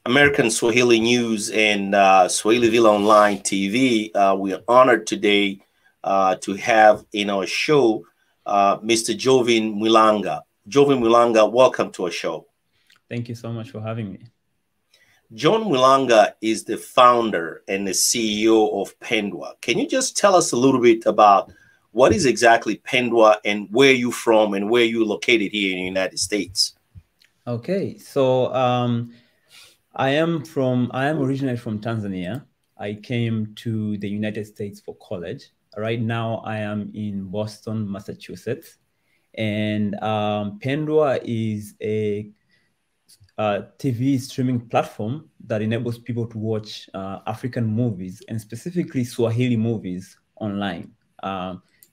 American Swahili News and Swahili Online TV. We are honored today to have in our show Mr. Jovin Mwilanga. Jovin Mwilanga, welcome to our show. Thank you so much for having me. Jovin Mwilanga is the founder and the CEO of Pendwa. Can you just tell us a little bit about what is exactly Pendwa and where you're from and where you're located here in the United States? Okay, so I am originally from Tanzania. I came to the United States for college. Right now, I am in Boston, Massachusetts, and Pendwa is a TV streaming platform that enables people to watch African movies and specifically Swahili movies online.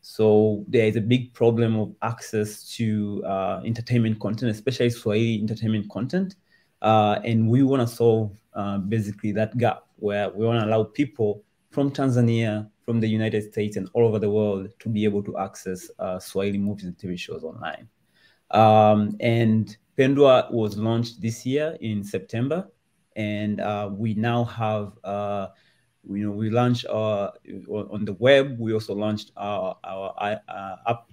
So there is a big problem of access to entertainment content, especially Swahili entertainment content. And we want to solve basically that gap where we want to allow people from Tanzania, from the United States, and all over the world to be able to access Swahili movies and TV shows online. And Pendwa was launched this year in September, and we now have, we launched on the web. We also launched our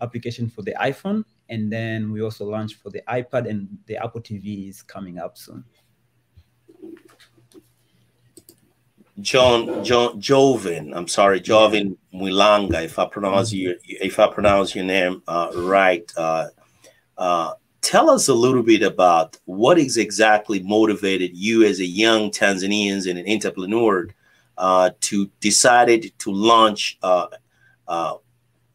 application for the iPhone, and then we also launched for the iPad, and the Apple TV is coming up soon. Jovin, I'm sorry, Jovin Mwilanga, if I pronounce your name right. Tell us a little bit about what is exactly motivated you as a young Tanzanian and an entrepreneur to decided to launch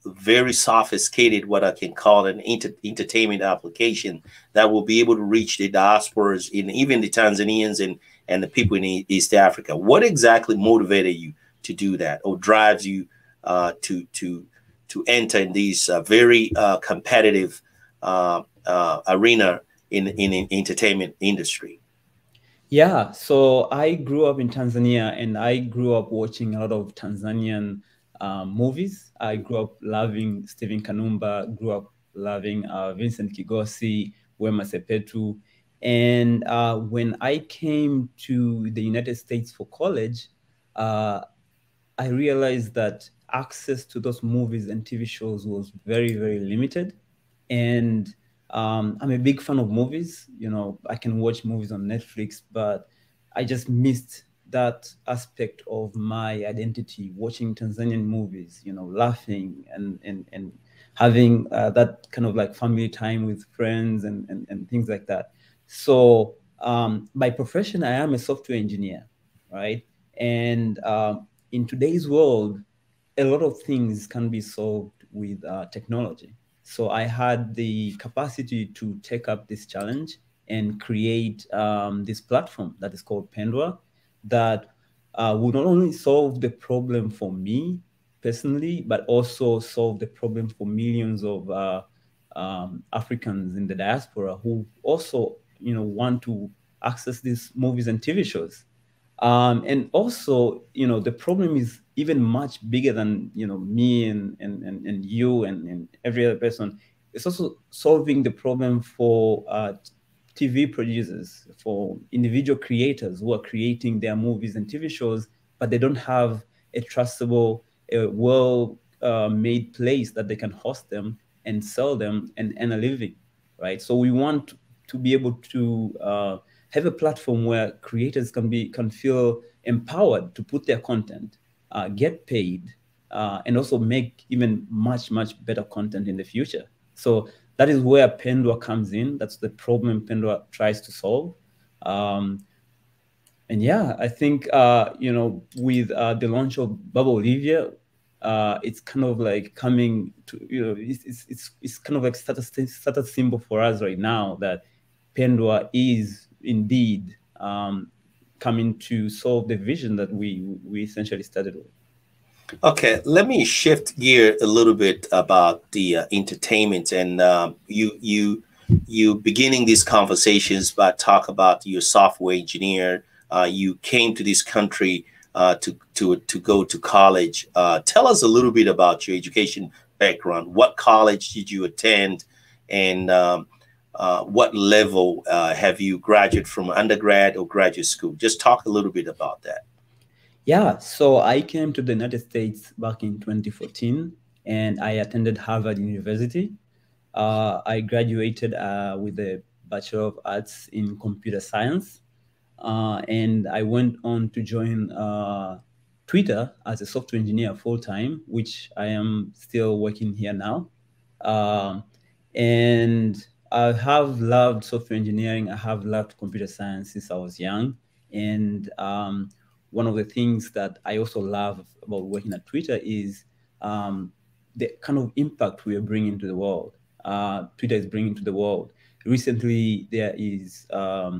very sophisticated, what I can call an entertainment application that will be able to reach the diasporas in even the Tanzanians and the people in East Africa. What exactly motivated you to do that, or drives you to enter in these very competitive arena in entertainment industry? Yeah, so I grew up in Tanzania, and I grew up watching a lot of Tanzanian movies. I grew up loving Stephen Kanumba, grew up loving Vincent Kigosi, Wema Sepetu. And when I came to the United States for college, I realized that access to those movies and TV shows was very, very limited. And I'm a big fan of movies. You know, I can watch movies on Netflix, but I just missed that aspect of my identity, watching Tanzanian movies, you know, laughing and having that kind of like family time with friends and things like that. So by profession, I am a software engineer, right? And in today's world, a lot of things can be solved with technology. So I had the capacity to take up this challenge and create this platform that is called Pendwa that will not only solve the problem for me personally, but also solve the problem for millions of Africans in the diaspora who also, you know, want to access these movies and TV shows. And also, you know, the problem is even much bigger than, you know, me and you and every other person. It's also solving the problem for TV producers, for individual creators who are creating their movies and TV shows, but they don't have a trustable, well-made place that they can host them and sell them and earn a living, right? So we want to be able to have a platform where creators can feel empowered to put their content, get paid, and also make even much better content in the future. So that is where Pendwa comes in. That's the problem Pendwa tries to solve. And yeah, I think you know, with the launch of Baba Olivia, it's kind of like coming to, you know, it's kind of like status symbol for us right now that Pendwa is indeed coming to solve the vision that we essentially started with. Okay, let me shift gear a little bit about the entertainment, and you beginning these conversations by talk about your software engineer. You came to this country to go to college. Tell us a little bit about your education background. What college did you attend, and what level have you graduated from, undergrad or graduate school? Just talk a little bit about that. Yeah, so I came to the United States back in 2014, and I attended Harvard University. I graduated with a Bachelor of Arts in Computer Science, and I went on to join Twitter as a software engineer full-time, which I am still working here now. And I have loved software engineering. I have loved computer science since I was young. And one of the things that I also love about working at Twitter is the kind of impact we are bringing to the world. Twitter is bringing to the world. Recently, there is a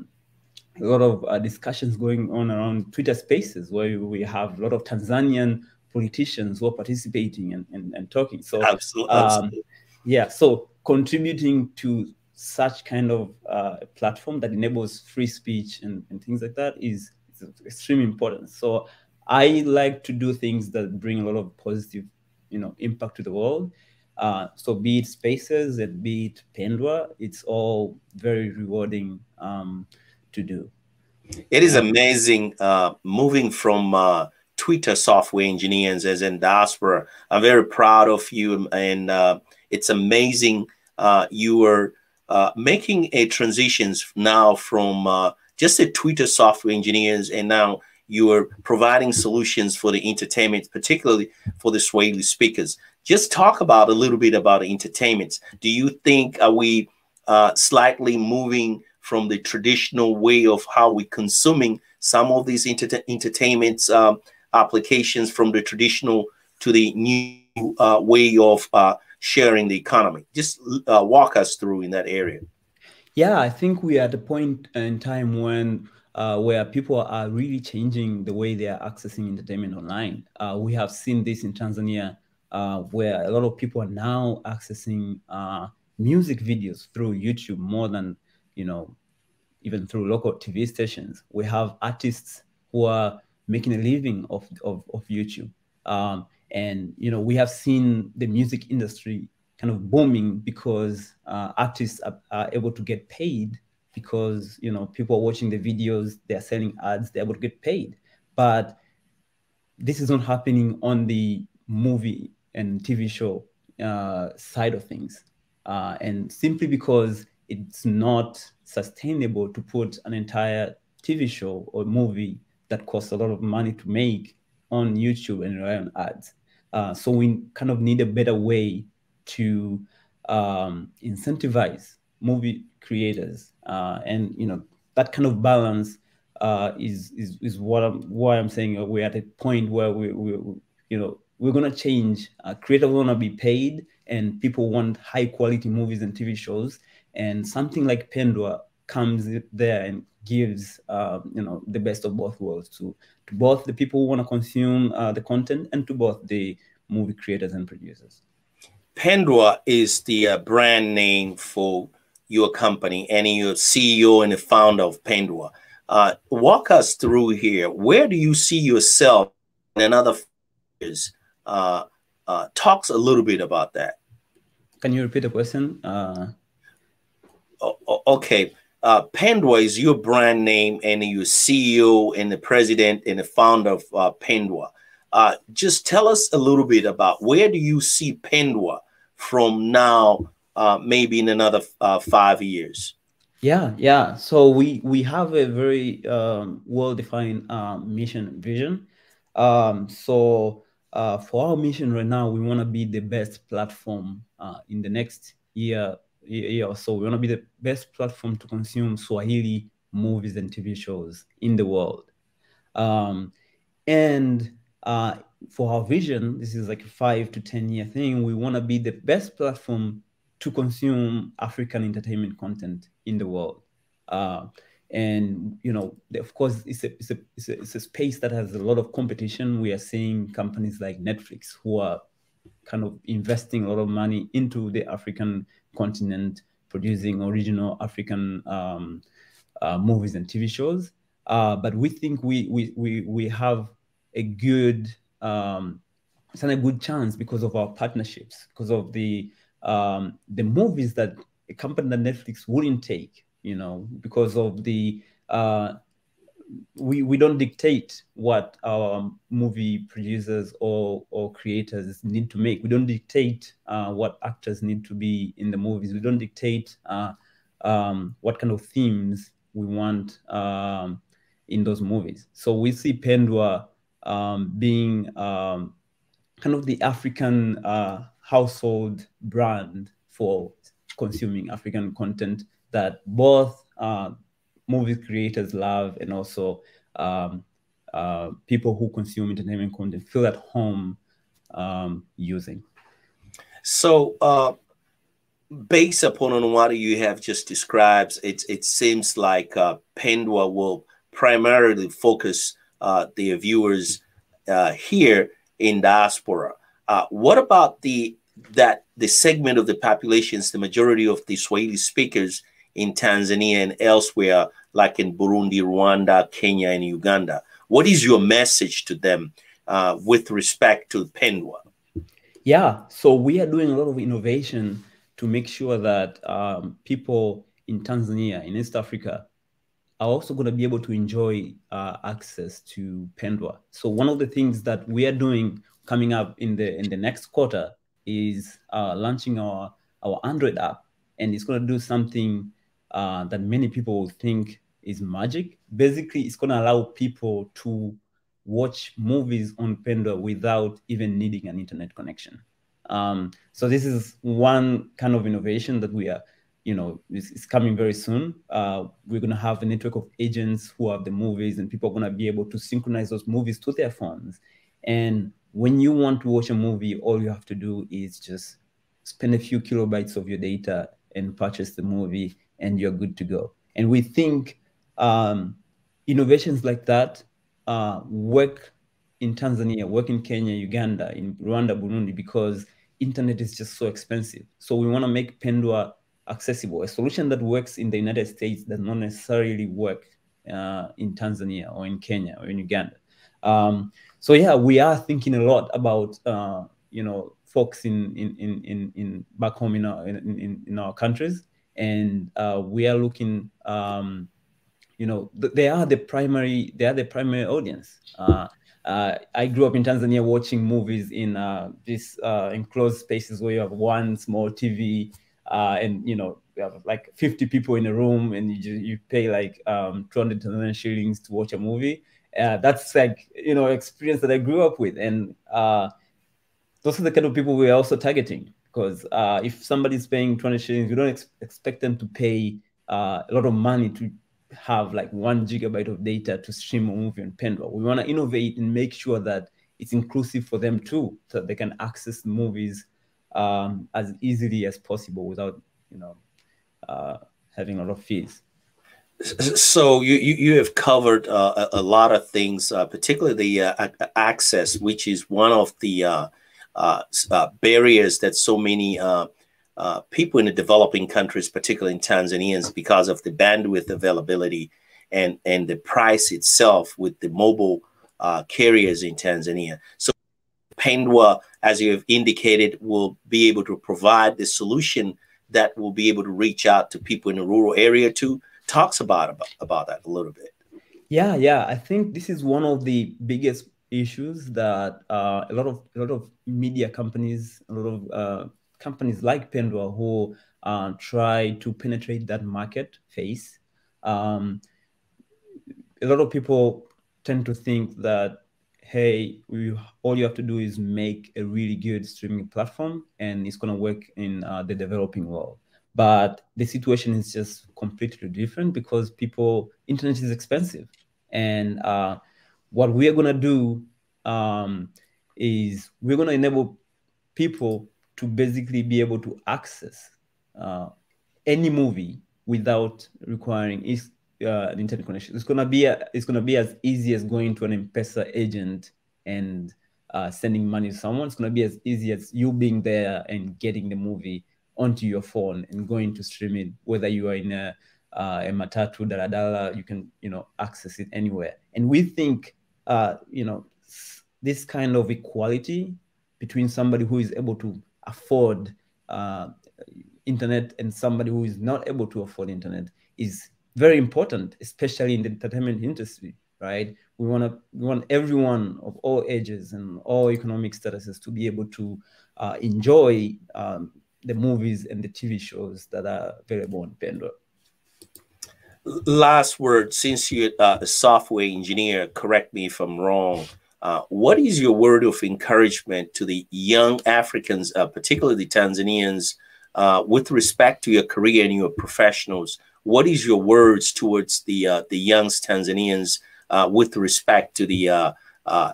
lot of discussions going on around Twitter Spaces, where we have a lot of Tanzanian politicians who are participating and talking. So, absolutely. Yeah, so contributing to such kind of platform that enables free speech and things like that is extremely important. So I like to do things that bring a lot of positive, impact to the world. So be it Spaces and be it Pendwa, it's all very rewarding to do. It is amazing moving from Twitter software engineers as in diaspora. I'm very proud of you, and it's amazing you are making a transitions now from just a Twitter software engineers, and now you are providing solutions for the entertainment, particularly for the Swahili speakers. Just talk about a little bit about the entertainments. Do you think are we slightly moving from the traditional way of how we're consuming some of these entertainment applications from the traditional to the new way of sharing the economy? Just walk us through in that area. Yeah, I think we are at a point in time when where people are really changing the way they are accessing entertainment online. We have seen this in Tanzania, where a lot of people are now accessing music videos through YouTube more than, even through local TV stations. We have artists who are making a living of YouTube. And, we have seen the music industry kind of booming because artists are able to get paid because, people are watching the videos, they're selling ads, they're able to get paid. But this is not happening on the movie and TV show side of things. And simply because it's not sustainable to put an entire TV show or movie that costs a lot of money to make on YouTube and rely on ads. So we kind of need a better way to incentivize movie creators, and that kind of balance is why I'm saying we're at a point where we're gonna change. Creators want to be paid, and people want high quality movies and TV shows, and something like Pendwa comes there and gives the best of both worlds to both the people who want to consume the content and to both the movie creators and producers. Pendwa is the brand name for your company, and you're CEO and the founder of Pendwa. Walk us through here. Where do you see yourself in another 5 years? Talks a little bit about that. Can you repeat the question? Okay. Pendwa is your brand name, and you're CEO and the president and the founder of Pendwa. Just tell us a little bit about where do you see Pendwa from now, maybe in another 5 years? Yeah. So we have a very well-defined mission and vision. So for our mission right now, we want to be the best platform in the next year or so. We want to be the best platform to consume Swahili movies and TV shows in the world. And for our vision, this is like a 5 to 10 year thing. We want to be the best platform to consume African entertainment content in the world. And of course, it's a space that has a lot of competition. We are seeing companies like Netflix who are kind of investing a lot of money into the African continent, producing original African movies and TV shows. But we think we have a good it's a good chance because of our partnerships, because of the movies that a company that Netflix wouldn't take, you know, because of the we don't dictate what our what producers or creators need to make. We don't dictate what actors need to be in the movies. We don't dictate what kind of themes we want in those movies. So we see Pendwa being kind of the African household brand for consuming African content that both movie creators love, and also people who consume entertainment content feel at home using. So based upon what you have just described, it seems like Pendwa will primarily focus their viewers here in diaspora. What about the segment of the populations, the majority of the Swahili speakers in Tanzania and elsewhere, like in Burundi, Rwanda, Kenya, and Uganda? What is your message to them with respect to Pendwa? Yeah, so we are doing a lot of innovation to make sure that people in Tanzania, in East Africa, are also going to be able to enjoy access to Pendwa. So one of the things that we are doing coming up in the next quarter is launching our Android app, and it's going to do something that many people will think is magic. Basically, it's going to allow people to watch movies on Pendwa without even needing an internet connection. So this is one kind of innovation that we are, you know, it's coming very soon. We're going to have a network of agents who have the movies, and people are going to be able to synchronize those movies to their phones. And when you want to watch a movie, all you have to do is just spend a few kilobytes of your data and purchase the movie, and you're good to go. And we think innovations like that work in Tanzania, work in Kenya, Uganda, in Rwanda, Burundi, because internet is just so expensive. So we want to make Pendwa accessible. A solution that works in the United States does not necessarily work in Tanzania or in Kenya or in Uganda. So yeah, we are thinking a lot about you know, folks in back home in our countries, and we are looking. You know, they are the primary audience. I grew up in Tanzania watching movies in these enclosed spaces where you have one small TV, and you know, you have like 50 people in a room, and you pay like 200 Tanzanian shillings to watch a movie. That's like, you know, experience that I grew up with, and those are the kind of people we're also targeting. Because if somebody's paying 200 shillings, you don't expect them to pay a lot of money to have like 1 gigabyte of data to stream a movie on Pendwa. We want to innovate and make sure that it's inclusive for them too, so that they can access movies as easily as possible without, you know, having a lot of fees. So you have covered a lot of things, particularly the access, which is one of the barriers that so many people in the developing countries, particularly in Tanzanians, because of the bandwidth availability and the price itself with the mobile carriers in Tanzania. So Pendwa, as you have indicated, will be able to provide the solution that will be able to reach out to people in the rural area too. Talks about that a little bit. Yeah. I think this is one of the biggest issues that a lot of media companies, a lot of companies like Pendwa who try to penetrate that market face. A lot of people tend to think that, hey, all you have to do is make a really good streaming platform and it's going to work in the developing world. But the situation is just completely different, because internet is expensive. And what we are going to do is we're going to enable people to basically be able to access any movie without requiring an internet connection. It's gonna be as easy as going to an M-Pesa agent and sending money to someone. It's gonna be as easy as you being there and getting the movie onto your phone and going to stream it. Whether you are in a matatu, daladala, you can, you know, access it anywhere. And we think, you know, this kind of equality between somebody who is able to afford internet and somebody who is not able to afford internet is very important, especially in the entertainment industry, right? We want everyone of all ages and all economic statuses to be able to enjoy the movies and the TV shows that are available on Pendwa. Last word, since you're a software engineer, correct me if I'm wrong. What is your word of encouragement to the young Africans, particularly the Tanzanians, with respect to your career and your professionals? What is your words towards the young Tanzanians with respect to the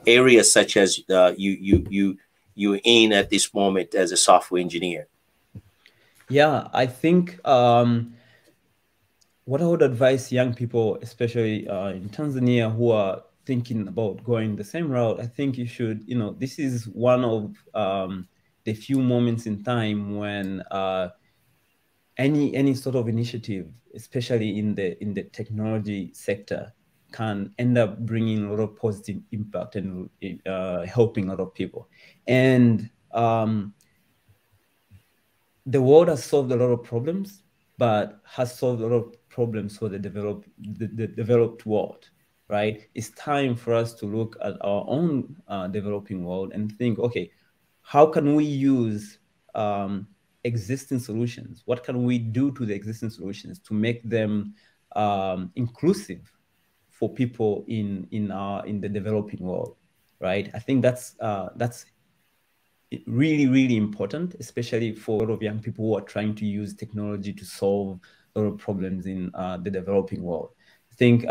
areas such as you're in at this moment as a software engineer? Yeah, I think what I would advise young people, especially in Tanzania, who are thinking about going the same route, I think you should, this is one of the few moments in time when any sort of initiative, especially in the technology sector, can end up bringing a lot of positive impact and helping a lot of people. And the world has solved a lot of problems, but has solved a lot of problems for the developed world, right? It's time for us to look at our own developing world and think, okay, how can we use existing solutions? What can we do to the existing solutions to make them inclusive for people in the developing world, right? I think that's really, really important, especially for a lot of young people who are trying to use technology to solve a lot of problems in the developing world. I think,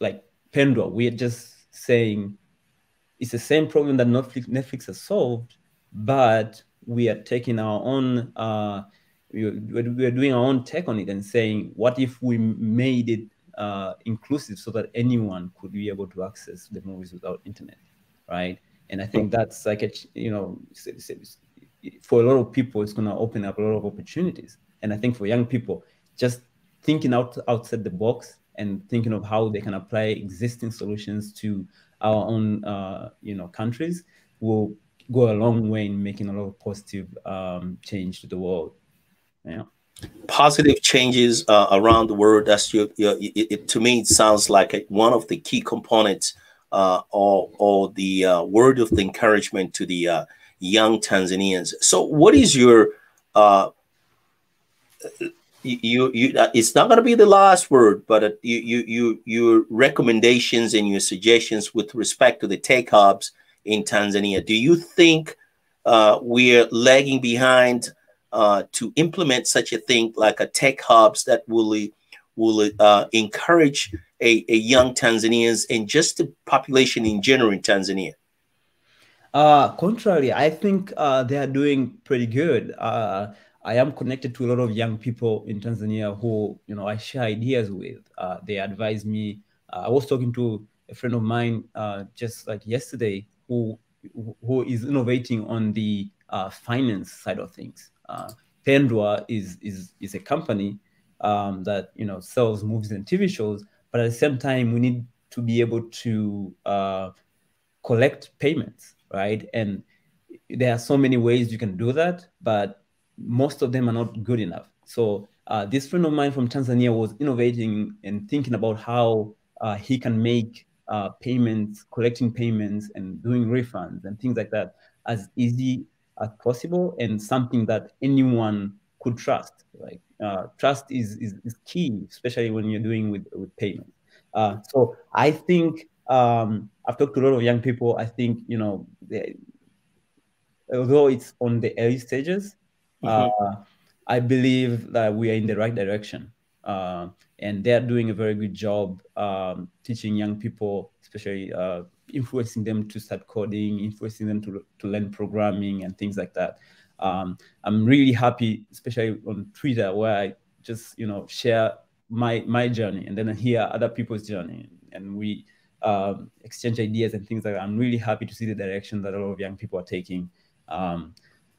like Pendwa, we are just saying it's the same problem that Netflix has solved, but we are taking our own, we're doing our own take on it and saying, what if we made it inclusive so that anyone could be able to access the movies without internet, right? And I think that's like, for a lot of people, it's going to open up a lot of opportunities. And I think for young people, just thinking outside the box and thinking of how they can apply existing solutions to our own, countries will go a long way in making a lot of positive change to the world. Yeah. Positive changes around the world. That's to me, it sounds like one of the key components or the word of the encouragement to the young Tanzanians. So what is your it's not going to be the last word, but your recommendations and your suggestions with respect to the tech hubs in Tanzania? Do you think we're lagging behind to implement such a thing like a tech hubs that will encourage a young Tanzanians and just the population in general in Tanzania? Contrary, I think they are doing pretty good. I am connected to a lot of young people in Tanzania who, I share ideas with. They advise me. I was talking to a friend of mine just like yesterday who is innovating on the finance side of things. Pendwa is a company that sells movies and TV shows, but at the same time we need to be able to collect payments, right? And there are so many ways you can do that, but most of them are not good enough. So this friend of mine from Tanzania was innovating and thinking about how he can make payments, collecting payments and doing refunds and things like that as easy as possible, and something that anyone could trust. Like trust is key, especially when you're doing with payments. So I think I've talked to a lot of young people. I think although it's on the early stages, I believe that we are in the right direction, and they're doing a very good job teaching young people, especially influencing them to start coding, influencing them to learn programming and things like that. I'm really happy, especially on Twitter, where I just share my journey and then I hear other people's journey, and we exchange ideas and things like that. I'm really happy to see the direction that a lot of young people are taking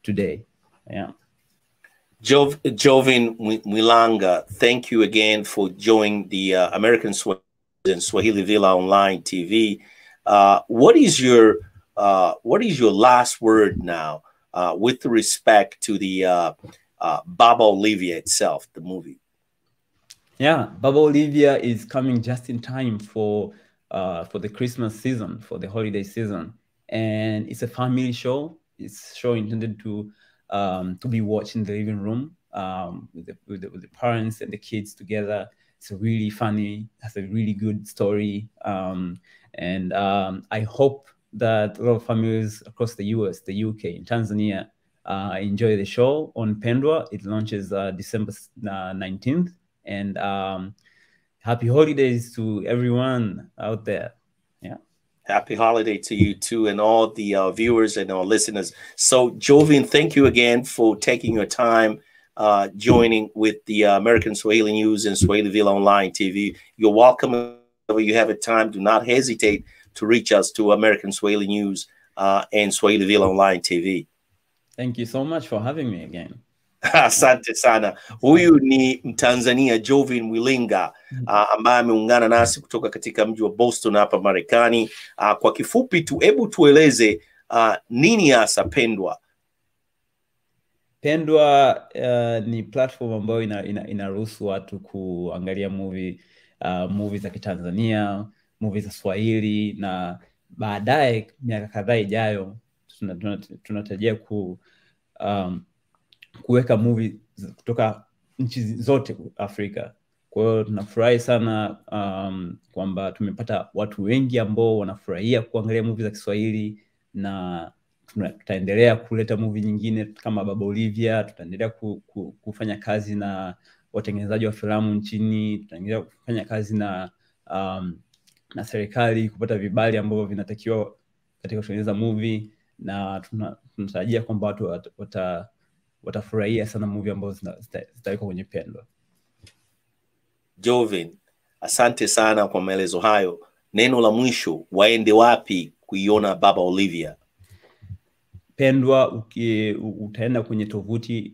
today. Yeah. Jovin Mwilanga, thank you again for joining the American Swahili Villa Online TV. What is your last word now with respect to the Baba Olivia itself, the movie? Yeah, Baba Olivia is coming just in time for the Christmas season, for the holiday season, and it's a family show. It's a show intended to be watched in the living room with the parents and the kids together. It's really funny, has a really good story, and I hope that a lot of families across the US, the UK, and Tanzania enjoy the show on Pendwa. It launches December 19th, and happy holidays to everyone out there. Yeah. Happy holiday to you too, and all the viewers and our listeners. So, Jovin, thank you again for taking your time joining with the American Swahili News and Swahili Online TV. You're welcome. Whenever you have a time, do not hesitate to reach us to American Swahili News and Swahili Online TV. Thank you so much for having me again. Asante sana. Huyu ni Mtanzania Jovin Mwilanga ambaye ameungana nasi kutoka katika mji wa Boston hapa Marekani. Kwa kifupi tu, hebu tueleze nini hasa Pendwa? Pendwa ni platform ambayo inaruhusu watu kuangalia movie za Kitanzania, movie za Swahili, na baadaye miaka kadhaa ijayo tunatarajia kuweka movie kutoka nchi zote Afrika. Kwa hiyo tunafurahi sana kwamba tumepata watu wengi ambao wanafurahia kuangalia movie za Kiswahili, na tutaendelea kuleta movie nyingine kama Baba Olivia. Tutaendelea kufanya kazi na watengenezaji wa filamu nchini. Tutaendelea kufanya kazi na serikali kupata vibali ambavyo vinatakiwa katika kutengeneza movie, na tunatarajia kwamba watu watafurahia sana movie ambazo zitawekwa kwenye Pendwa. Jovin, asante sana kwa maelezo hayo. Neno la mwisho, waende wapi kuiona Baba Olivia? Pendwa, utaenda kwenye tovuti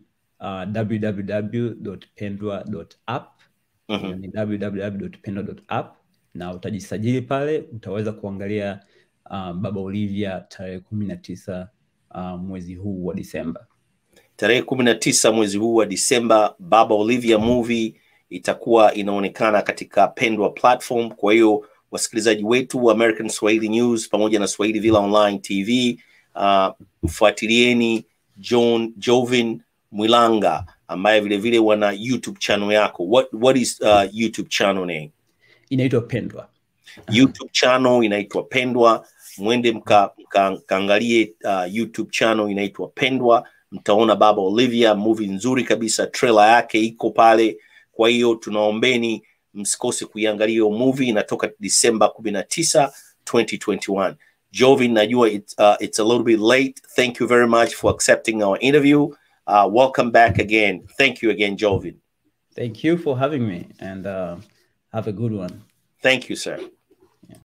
www.pendwa.app, ni www.pendwa.app, na utajisajili pale. Utaweza kuangalia Baba Olivia tarehe 19 mwezi huu wa Disemba. Tarehe 19 mwezi huu wa Disemba, Baba Olivia movie itakuwa inaonekana katika Pendwa platform. Kwa hiyo wasikilizaji wetu wa American Swahili News pamoja na Swahili Online TV, mfuatilieni Jovin Mwilanga ambaye vile vile wana YouTube channel yako. What is YouTube channel name? Inaitwa Pendwa. YouTube channel inaitwa Pendwa. Mwende mkaangalie YouTube channel inaitwa Pendwa. Mtaona Baba Olivia, movie nzuri kabisa, trailer yake iko pale. Kwa hiyo tunaombeni msikose kuiangalia hiyo movie, inatoka December 19, 2021. Jovin, najua it's a little bit late. Thank you very much for accepting our interview. Welcome back again. Thank you again, Jovin. Thank you for having me, and have a good one. Thank you, sir.